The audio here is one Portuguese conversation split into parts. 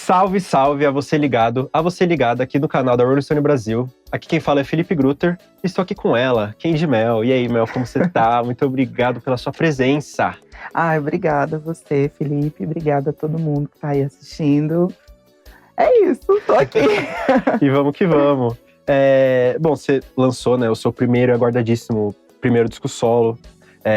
Salve, salve a você ligado, a você ligada aqui no canal da Rolling Stone Brasil. Aqui quem fala é Felipe Grutter e estou aqui com ela, Candy Mel. E aí, Mel, como você tá? Muito obrigado pela sua presença. Obrigada a você, Felipe. Obrigada a todo mundo que tá aí assistindo. É isso, tô aqui. E vamos que vamos. Bom, você lançou, né, o seu primeiro e aguardadíssimo primeiro disco solo,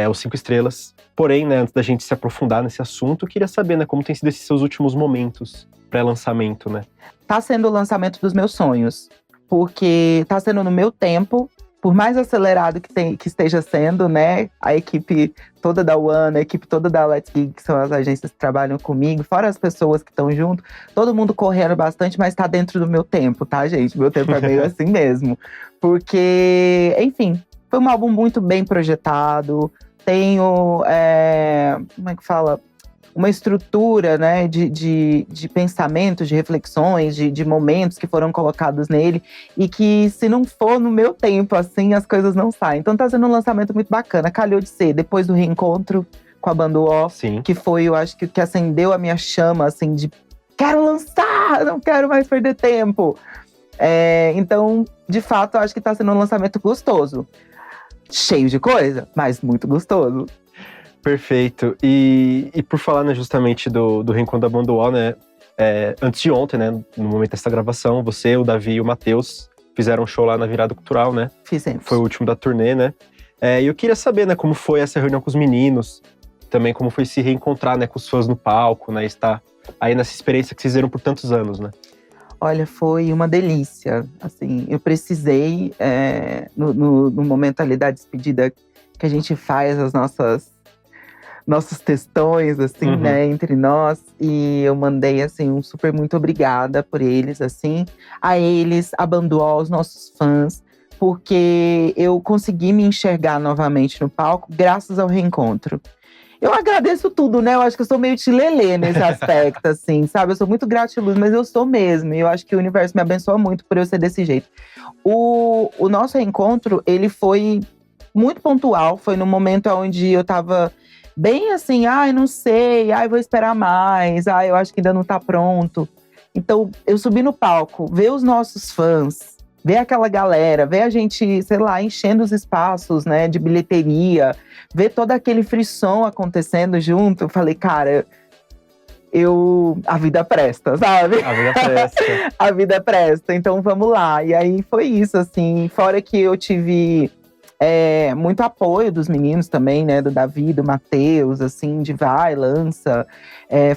o 5 Estrelas. Porém, né, antes da gente se aprofundar nesse assunto, eu queria saber, né, como tem sido esses seus últimos momentos pré-lançamento, né? Tá sendo o lançamento dos meus sonhos, porque tá sendo no meu tempo, por mais acelerado que esteja sendo, né? A equipe toda da One, a equipe toda da Let's Gig, que são as agências que trabalham comigo, fora as pessoas que estão junto, todo mundo correndo bastante, mas tá dentro do meu tempo, tá, gente? Meu tempo é meio assim mesmo. Porque, enfim, foi um álbum muito bem projetado, tenho, como é que fala? Uma estrutura, né, de pensamentos, de reflexões, de momentos que foram colocados nele. E que, se não for no meu tempo, assim, as coisas não saem. Então tá sendo um lançamento muito bacana. Calhou de ser, depois do reencontro com a banda O, que foi, eu acho, que acendeu a minha chama, assim, de quero lançar, não quero mais perder tempo. Então, de fato, eu acho que tá sendo um lançamento gostoso. Cheio de coisa, mas muito gostoso. Perfeito. E por falar, né, justamente do reencontro da banda UOL, né? Antes de ontem, né, no momento dessa gravação, você, o Davi e o Matheus fizeram um show lá na Virada Cultural, né? Fizemos. Foi o último da turnê, né? E eu queria saber, né, como foi essa reunião com os meninos, também como foi se reencontrar, né, com os fãs no palco, né? Estar aí nessa experiência que vocês fizeram por tantos anos, né? Olha, foi uma delícia. Assim, eu precisei, no momento ali da despedida, que a gente faz as nossos textões, assim, né, entre nós. E eu mandei, assim, um super muito obrigada por eles, assim. A eles, a banda UOL, aos nossos fãs. Porque eu consegui me enxergar novamente no palco graças ao reencontro. Eu agradeço tudo, né? Eu acho que eu sou meio tilelê nesse aspecto, assim, sabe? Eu sou muito gratiluz, mas eu sou mesmo. E eu acho que o universo me abençoa muito por eu ser desse jeito. O nosso reencontro, ele foi muito pontual. Foi no momento onde eu tava bem assim, não sei, vou esperar mais, eu acho que ainda não tá pronto. Então, eu subi no palco, ver os nossos fãs, ver aquela galera, ver a gente, sei lá, enchendo os espaços, né, de bilheteria, ver todo aquele frisson acontecendo junto. Eu falei, cara, a vida presta, sabe? A vida presta. A vida presta, então vamos lá. E aí foi isso, assim, fora que eu tive muito apoio dos meninos também, né? Do Davi, do Matheus, assim, de vai, lança,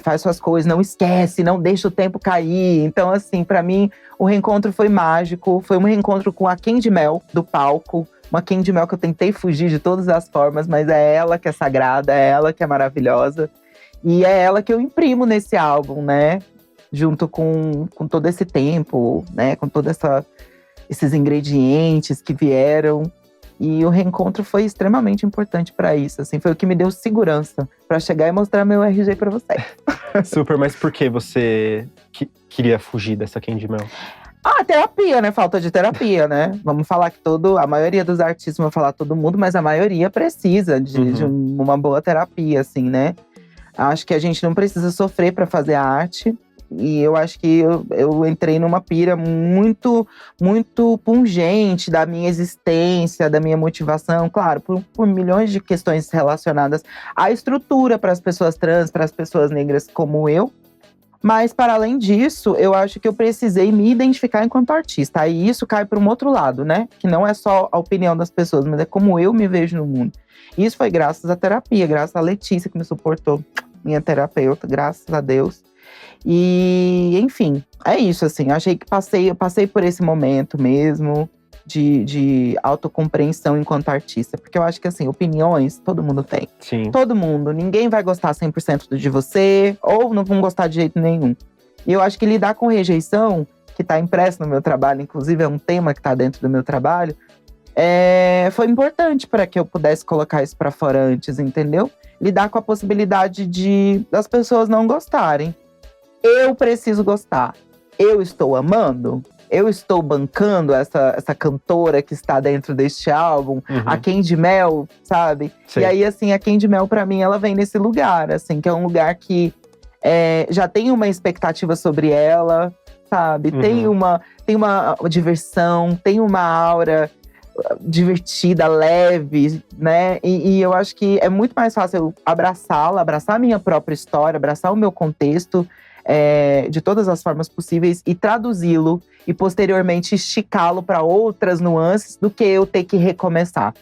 faz suas coisas, não esquece, não deixa o tempo cair. Então, assim, pra mim, o reencontro foi mágico. Foi um reencontro com a Candy Mel, do palco. Uma Candy Mel que eu tentei fugir de todas as formas, mas é ela que é sagrada, é ela que é maravilhosa. E é ela que eu imprimo nesse álbum, né? Junto com todo esse tempo, né? Com todos esses ingredientes que vieram. E o reencontro foi extremamente importante pra isso, assim. Foi o que me deu segurança pra chegar e mostrar meu RG pra você. Super, mas por que você queria fugir dessa Candy Mel? Terapia, né? Falta de terapia, né? Vamos falar que a maioria dos artistas, vou falar todo mundo, mas a maioria precisa de uma boa terapia, assim, né? Acho que a gente não precisa sofrer pra fazer a arte. E eu acho que eu entrei numa pira muito, muito pungente da minha existência, da minha motivação. Claro, por milhões de questões relacionadas à estrutura para as pessoas trans, para as pessoas negras como eu. Mas, para além disso, eu acho que eu precisei me identificar enquanto artista. Aí isso cai para um outro lado, né? Que não é só a opinião das pessoas, mas é como eu me vejo no mundo. E isso foi graças à terapia, graças à Letícia, que me suportou, minha terapeuta, graças a Deus. E, enfim, é isso, assim. Achei que eu passei por esse momento mesmo de autocompreensão enquanto artista. Porque eu acho que, assim, opiniões todo mundo tem. Sim. Todo mundo. Ninguém vai gostar 100% de você, ou não vão gostar de jeito nenhum. E eu acho que lidar com rejeição, que tá impresso no meu trabalho, inclusive é um tema que tá dentro do meu trabalho, foi importante para que eu pudesse colocar isso para fora antes, entendeu? Lidar com a possibilidade das pessoas não gostarem. Eu preciso gostar. Eu estou amando. Eu estou bancando essa cantora que está dentro deste álbum. A Candy Mel, sabe? Sim. E aí, assim, a Candy Mel, pra mim, ela vem nesse lugar, assim. Que é um lugar que já tem uma expectativa sobre ela, sabe? Tem uma diversão, tem uma aura divertida, leve, né? E eu acho que é muito mais fácil eu abraçá-la, abraçar a minha própria história, abraçar o meu contexto, de todas as formas possíveis e traduzi-lo e posteriormente esticá-lo para outras nuances do que eu ter que recomeçar.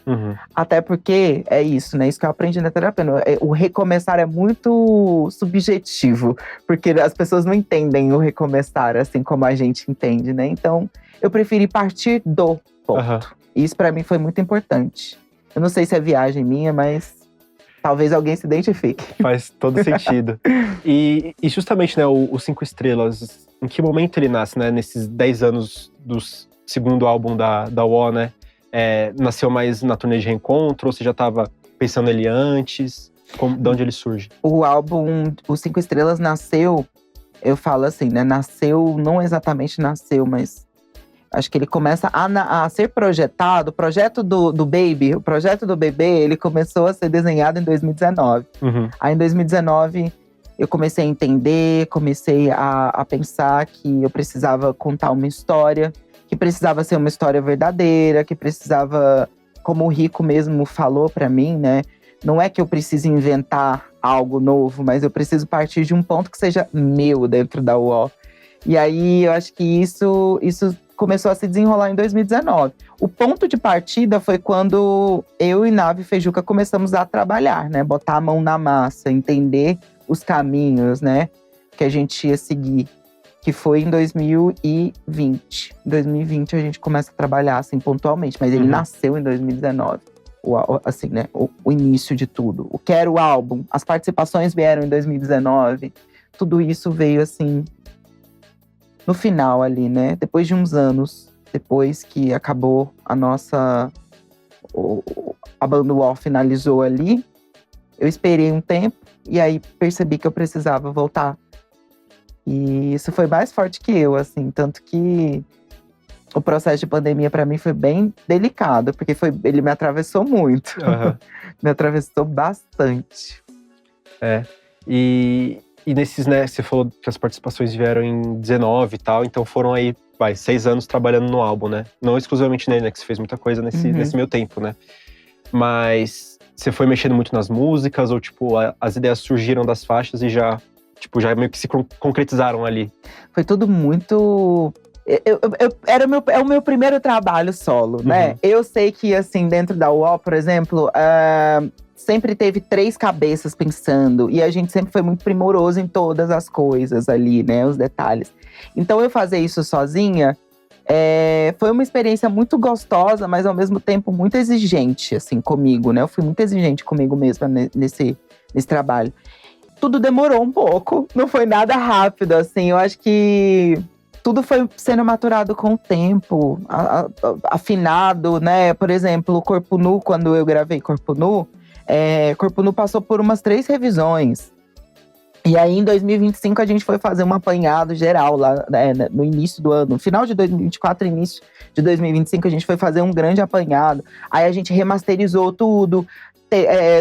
Até porque é isso, né? Isso que eu aprendi na terapia. O recomeçar é muito subjetivo, porque as pessoas não entendem o recomeçar assim como a gente entende, né? Então, eu preferi partir do ponto. Isso para mim foi muito importante. Eu não sei se é viagem minha, mas talvez alguém se identifique. Faz todo sentido. E justamente, né, o Cinco Estrelas, em que momento ele nasce, né? Nesses 10 anos do segundo álbum da UO, né? Nasceu mais na turnê de reencontro? Ou você já estava pensando nele antes? De onde ele surge? O álbum, o Cinco Estrelas nasceu, eu falo assim, né? Nasceu, não exatamente nasceu, mas acho que ele começa a ser projetado. O projeto do Baby, o projeto do bebê, ele começou a ser desenhado em 2019. Aí em 2019, eu comecei a entender, comecei a pensar que eu precisava contar uma história, que precisava ser uma história verdadeira, que precisava, como o Rico mesmo falou pra mim, né? Não é que eu precise inventar algo novo, mas eu preciso partir de um ponto que seja meu dentro da UO. E aí, eu acho que isso começou a se desenrolar em 2019. O ponto de partida foi quando eu e Nave Feijuca começamos a trabalhar, né? Botar a mão na massa, entender os caminhos, né? Que a gente ia seguir. Que foi em 2020. Em 2020 a gente começa a trabalhar, assim, pontualmente. Mas ele nasceu em 2019. Assim, né? O início de tudo. O que era o álbum. As participações vieram em 2019. Tudo isso veio, assim, no final ali, né? Depois de uns anos, depois que acabou a nossa… a banda UO finalizou ali, eu esperei um tempo e aí percebi que eu precisava voltar. E isso foi mais forte que eu, assim. Tanto que o processo de pandemia para mim foi bem delicado, porque ele me atravessou muito. Me atravessou bastante. E nesses, né, você falou que as participações vieram em 19 e tal, então foram aí, 6 anos trabalhando no álbum, né? Não exclusivamente nele, né, que você fez muita coisa nesse meio tempo, né? Mas você foi mexendo muito nas músicas, ou tipo, as ideias surgiram das faixas e já meio que se concretizaram ali? Foi tudo muito… é o meu primeiro trabalho solo, né? Eu sei que, assim, dentro da UO, por exemplo… sempre teve 3 cabeças pensando. E a gente sempre foi muito primoroso em todas as coisas ali, né? Os detalhes. Então, eu fazer isso sozinha foi uma experiência muito gostosa, mas ao mesmo tempo muito exigente, assim, comigo, né? Eu fui muito exigente comigo mesma nesse trabalho. Tudo demorou um pouco, não foi nada rápido, assim. Eu acho que tudo foi sendo maturado com o tempo, afinado, né? Por exemplo, o Corpo Nu, quando eu gravei Corpo Nu, Corpo Nu passou por umas 3 revisões. E aí, em 2025, a gente foi fazer um apanhado geral lá, né, no início do ano. No final de 2024, início de 2025, a gente foi fazer um grande apanhado. Aí a gente remasterizou tudo,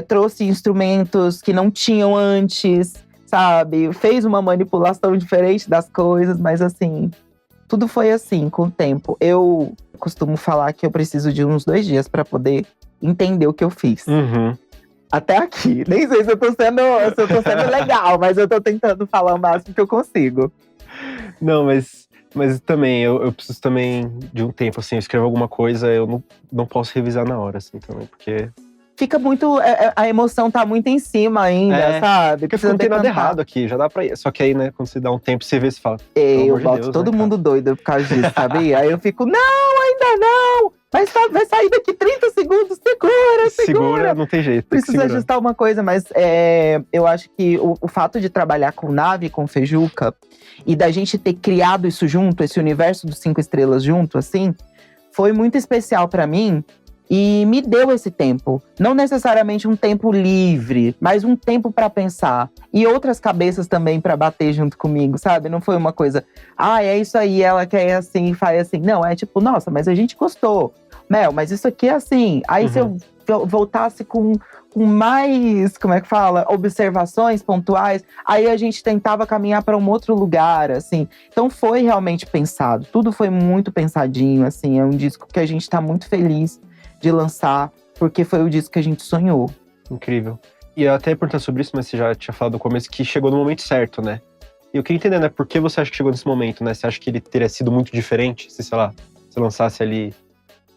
trouxe instrumentos que não tinham antes, sabe? Fez uma manipulação diferente das coisas, mas assim… tudo foi assim, com o tempo. Eu costumo falar que eu preciso de uns 2 dias para poder entender o que eu fiz. Até aqui. Nem sei se eu tô sendo legal, mas eu tô tentando falar o máximo que eu consigo. Não, mas também, eu preciso também de um tempo, assim. Eu escrevo alguma coisa, eu não posso revisar na hora, assim, também, porque… Fica muito… a emoção tá muito em cima ainda, sabe? Porque não tem nada errado aqui, já dá pra ir. Só que aí, né, quando você dá um tempo, você vê, você fala… Eu boto todo mundo doido por causa disso, sabe? Aí eu fico, não, ainda não! Vai sair daqui 30 segundos, segura! Não tem jeito. Precisa ajustar uma coisa, mas eu acho que o fato de trabalhar com Nave e com Feijuca, e da gente ter criado isso junto, esse universo dos 5 estrelas junto, assim, foi muito especial pra mim. E me deu esse tempo. Não necessariamente um tempo livre, mas um tempo pra pensar. E outras cabeças também pra bater junto comigo, sabe? Não foi uma coisa… é isso aí, ela quer assim, faz assim. Não, é tipo, nossa, mas a gente gostou. Mel, mas isso aqui é assim. Aí se eu voltasse com mais, como é que fala? Observações pontuais, aí a gente tentava caminhar para um outro lugar, assim. Então foi realmente pensado, tudo foi muito pensadinho, assim. É um disco que a gente tá muito feliz de lançar, porque foi o disco que a gente sonhou. Incrível. E eu até ia perguntar sobre isso, mas você já tinha falado no começo que chegou no momento certo, né? E eu queria entender, né, por que você acha que chegou nesse momento, né? Você acha que ele teria sido muito diferente se, sei lá, se lançasse ali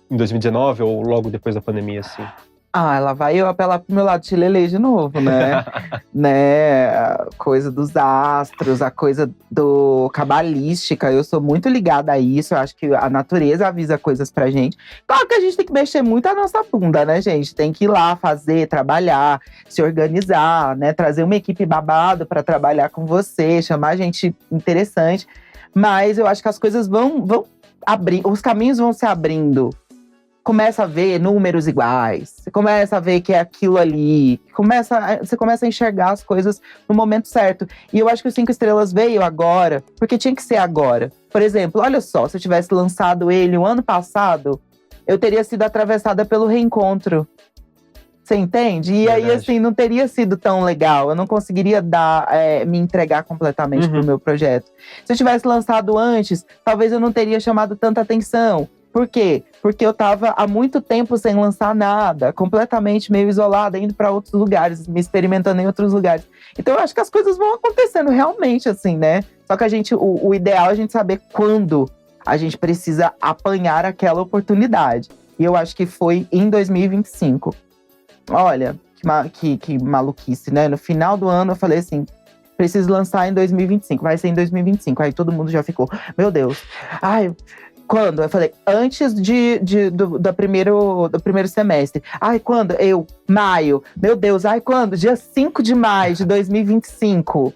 em 2019 ou logo depois da pandemia, assim? Ah, lá vai eu apelar pro meu lado chilelê de novo, né? Né? A coisa dos astros, a coisa do cabalística. Eu sou muito ligada a isso. Eu acho que a natureza avisa coisas pra gente. Claro que a gente tem que mexer muito a nossa bunda, né, gente? Tem que ir lá fazer, trabalhar, se organizar, né? Trazer uma equipe babado pra trabalhar com você, chamar gente interessante. Mas eu acho que as coisas vão abrir, os caminhos vão se abrindo. Começa a ver números iguais, você começa a ver que é aquilo ali, você começa a enxergar as coisas no momento certo. E eu acho que o 5 Estrelas veio agora, porque tinha que ser agora. Por exemplo, olha só, se eu tivesse lançado ele o ano passado, eu teria sido atravessada pelo reencontro. Você entende? E aí, assim, não teria sido tão legal. Eu não conseguiria me entregar completamente pro meu projeto. Se eu tivesse lançado antes, talvez eu não teria chamado tanta atenção. Por quê? Porque eu tava há muito tempo sem lançar nada, completamente meio isolada, indo para outros lugares, me experimentando em outros lugares. Então eu acho que as coisas vão acontecendo realmente, assim, né? Só que o ideal é a gente saber quando a gente precisa apanhar aquela oportunidade. E eu acho que foi em 2025. Olha, que maluquice, né? No final do ano eu falei assim, preciso lançar em 2025, vai ser em 2025. Aí todo mundo já ficou, meu Deus, ai… Quando? Eu falei, antes do primeiro semestre. Ai, quando? Maio. Meu Deus, ai, quando? Dia 5 de maio de 2025.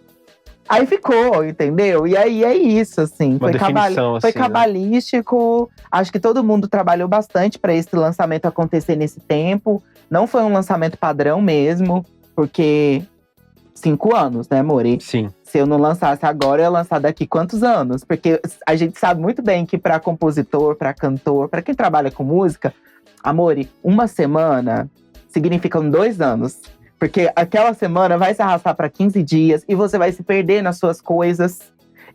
Aí ficou, entendeu? E aí é isso, assim. Uma definição, foi assim, cabalístico. Né? Acho que todo mundo trabalhou bastante para esse lançamento acontecer nesse tempo. Não foi um lançamento padrão mesmo, porque… 5 anos, né, Mori? Sim. Se eu não lançasse agora, eu ia lançar daqui quantos anos? Porque a gente sabe muito bem que para compositor, para cantor, para quem trabalha com música, Amore, uma semana significam 2 anos. Porque aquela semana vai se arrastar para 15 dias e você vai se perder nas suas coisas.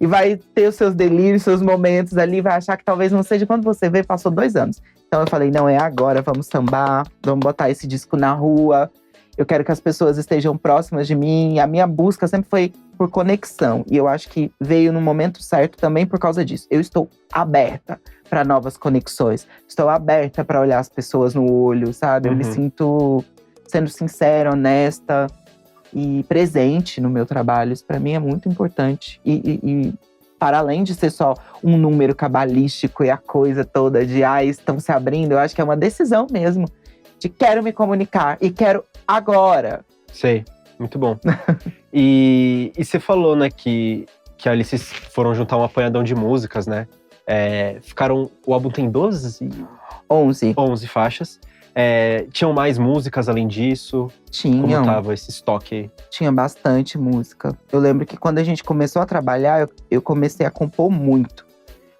E vai ter os seus delírios, seus momentos ali, vai achar que talvez não seja. Quando você vê, passou 2 anos. Então eu falei, não, é agora, vamos sambar, vamos botar esse disco na rua. Eu quero que as pessoas estejam próximas de mim. A minha busca sempre foi por conexão. E eu acho que veio no momento certo também por causa disso. Eu estou aberta para novas conexões. Estou aberta para olhar as pessoas no olho, sabe? Eu me sinto sendo sincera, honesta e presente no meu trabalho. Isso para mim é muito importante. E para além de ser só um número cabalístico e a coisa toda de estão se abrindo, eu acho que é uma decisão mesmo. De quero me comunicar e quero agora. Sei, muito bom. E você falou, né, que ali vocês foram juntar um apanhadão de músicas, né? O álbum tem 11 faixas. Tinham mais músicas além disso? Tinham. Como tava esse estoque aí? Tinha bastante música. Eu lembro que quando a gente começou a trabalhar, eu comecei a compor muito.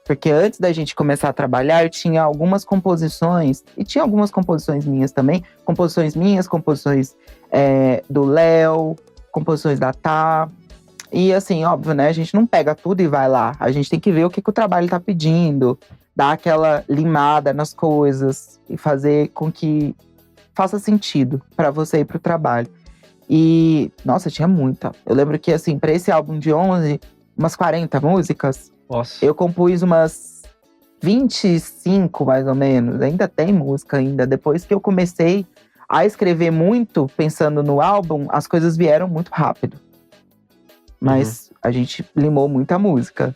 Porque antes da gente começar a trabalhar, eu tinha algumas composições. E tinha algumas composições minhas também. Composições minhas, composições do Léo, composições da Tá. E assim, óbvio, né? A gente não pega tudo e vai lá. A gente tem que ver o que o trabalho tá pedindo. Dar aquela limada nas coisas. E fazer com que faça sentido para você ir pro trabalho. E, nossa, tinha muita. Eu lembro que, assim, pra esse álbum de 11, umas 40 músicas. Nossa. Eu compus umas 25, mais ou menos. Ainda tem música ainda. Depois que eu comecei a escrever muito, pensando no álbum, as coisas vieram muito rápido. Mas a gente limou muita música.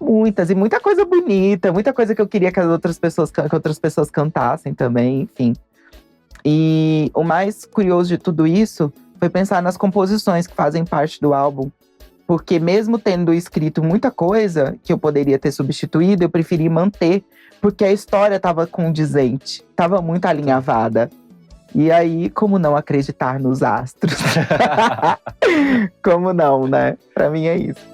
Muitas, e muita coisa bonita. Muita coisa que eu queria que outras pessoas cantassem também, enfim. E o mais curioso de tudo isso foi pensar nas composições que fazem parte do álbum. Porque mesmo tendo escrito muita coisa que eu poderia ter substituído, eu preferi manter, porque a história estava condizente, estava muito alinhavada. E aí, como não acreditar nos astros? Como não, né? Pra mim é isso.